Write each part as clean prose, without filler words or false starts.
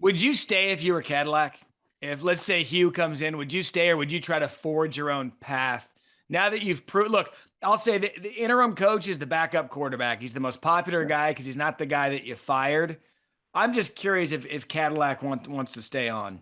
Would you stay if you were Cadillac? If, let's say, Hugh comes in, would you stay or would you try to forge your own path? Now that you've proved, look, I'll say the interim coach is the backup quarterback. He's the most popular Yeah. guy because he's not the guy that you fired. I'm just curious if Cadillac wants to stay on.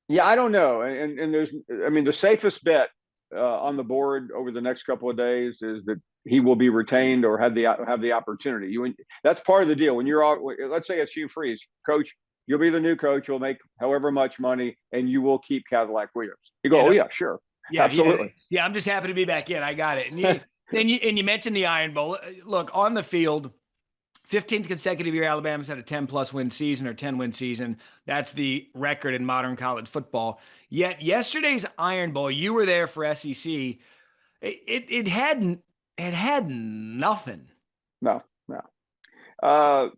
Yeah, I don't know. And there's, I mean, the safest bet on the board over the next couple of days is that he will be retained or have the opportunity. That's part of the deal. When you're all, let's say it's Hugh Freeze, coach, you'll be the new coach. You'll make however much money, and you will keep Cadillac Williams. You go, Yeah, oh no, yeah, sure, yeah. absolutely. Yeah, I'm just happy to be back in. I got it. And you mentioned the Iron Bowl. Look, on the field, 15th consecutive year Alabama's had a 10 plus win season or 10-win season. That's the record in modern college football. Yet yesterday's Iron Bowl, you were there for SEC. It had nothing. No, no. Uh,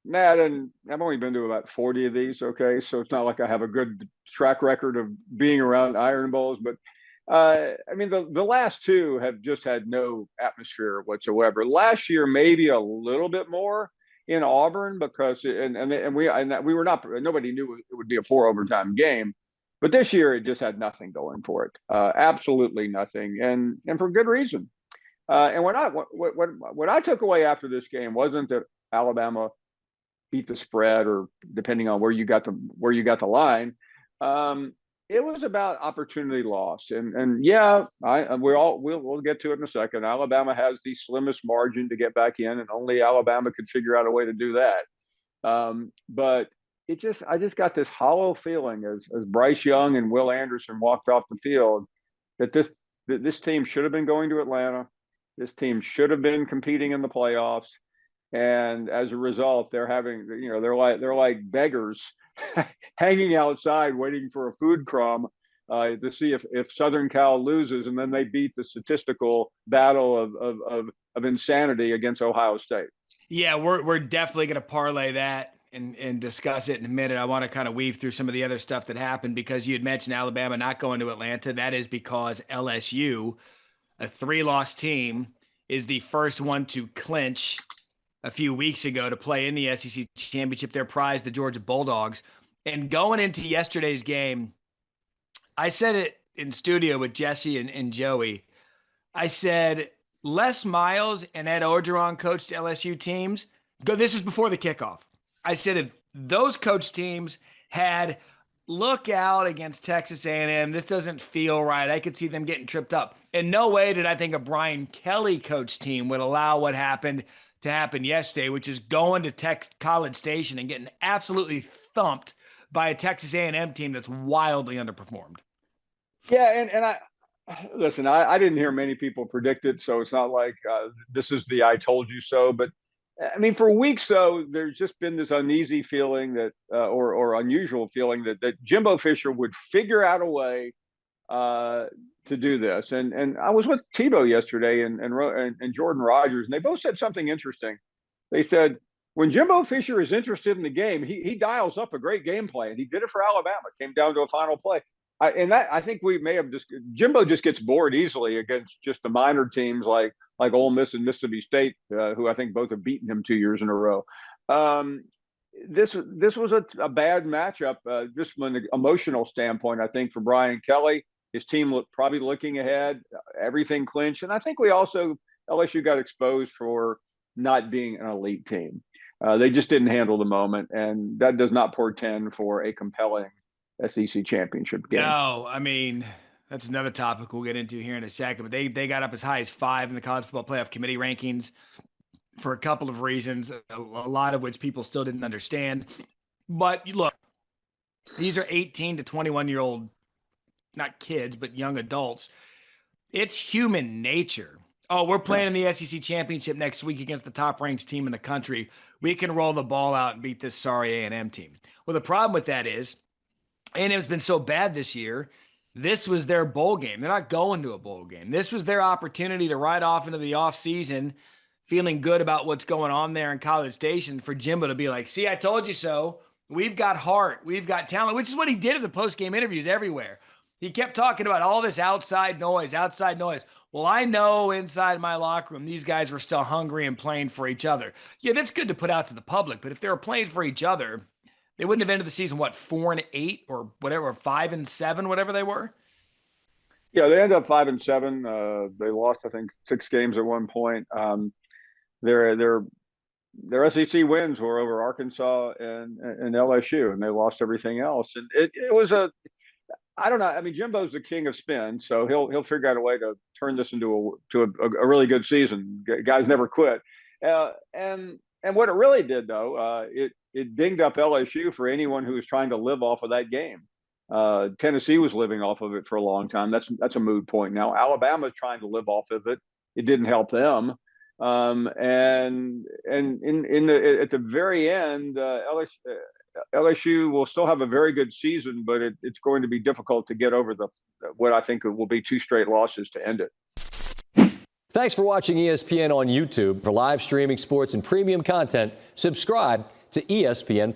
Matt, and I've only been to about 40 of these. Okay, so it's not like I have a good track record of being around Iron Bowls, but I mean, the last two have just had no atmosphere whatsoever. Last year, maybe a little bit more in Auburn because we were not, nobody knew it would be a 4 overtime game, but this year it just had nothing going for it, absolutely nothing, and for good reason. And what I took away after this game wasn't that Alabama beat the spread, or depending on where you got the line. Um, it was about opportunity loss, and yeah, we'll get to it in a second. Alabama has the slimmest margin to get back in, and only Alabama could figure out a way to do that. But I just got this hollow feeling as Bryce Young and Will Anderson walked off the field that this team should have been going to Atlanta. This team should have been competing in the playoffs, and as a result, they're like beggars hanging outside waiting for a food crumb to see if Southern Cal loses, and then they beat the statistical battle of insanity against Ohio State. Yeah, we're definitely going to parlay that and discuss it in a minute. I want to kind of weave through some of the other stuff that happened because you had mentioned Alabama not going to Atlanta. That is because LSU, a 3-loss team, is the first one to clinch a few weeks ago to play in the SEC championship. Their prize, the Georgia Bulldogs. And going into yesterday's game, I said it in studio with Jesse and Joey. I said, Les Miles and Ed Orgeron coached LSU teams. This was before the kickoff. I said, if those coach teams had look out against Texas A&M, this doesn't feel right. I could see them getting tripped up. In no way did I think a Brian Kelly coach team would allow what happened to happen yesterday, which is going to College Station and getting absolutely thumped by a Texas A&M team that's wildly underperformed. Yeah, and I listen. I didn't hear many people predict it, so it's not like this is the "I told you so." But I mean, for weeks though, there's just been this uneasy feeling that, or unusual feeling that Jimbo Fisher would figure out a way to do this. And I was with Tebow yesterday and Jordan Rogers, and they both said something interesting. They said when Jimbo Fisher is interested in the game, he dials up a great game plan. He did it for Alabama. It came down to a final play. I think we may have just Jimbo just gets bored easily against just the minor teams like Ole Miss and Mississippi State, who I think both have beaten him 2 years in a row. This was a bad matchup, just from an emotional standpoint. I think for Brian Kelly, his team probably looking ahead, everything clinched, and I think LSU got exposed for not being an elite team. They just didn't handle the moment, and that does not portend for a compelling SEC championship game. No, I mean, that's another topic we'll get into here in a second, but they got up as high as 5 in the College Football Playoff Committee rankings for a couple of reasons, a lot of which people still didn't understand. But look, these are 18 to 21-year-old, not kids, but young adults. It's human nature. Oh, we're playing in the SEC championship next week against the top-ranked team in the country. We can roll the ball out and beat this sorry A&M team. Well, the problem with that is A&M's been so bad this year. This was their bowl game. They're not going to a bowl game. This was their opportunity to ride off into the offseason feeling good about what's going on there in College Station for Jimbo to be like, see, I told you so. We've got heart. We've got talent, which is what he did at the post-game interviews everywhere. He kept talking about all this outside noise. Well, I know inside my locker room, these guys were still hungry and playing for each other. Yeah, that's good to put out to the public, but if they were playing for each other, They wouldn't have ended the season, what, 4-8 or whatever, 5-7, whatever they were. Yeah, they ended up 5-7. They lost, I think, 6 games at one point. Their SEC wins were over Arkansas and LSU, and they lost everything else. And it was I don't know. I mean, Jimbo's the king of spin, so he'll figure out a way to turn this into a really good season. Guys never quit. And what it really did, though, it dinged up LSU for anyone who was trying to live off of that game. Tennessee was living off of it for a long time. That's a moot point now. Alabama's trying to live off of it. It didn't help them. And at the very end, LSU will still have a very good season, but it's going to be difficult to get over what I think will be 2 straight losses to end it. Thanks for watching ESPN on YouTube. For live streaming sports and premium content, subscribe to ESPN+.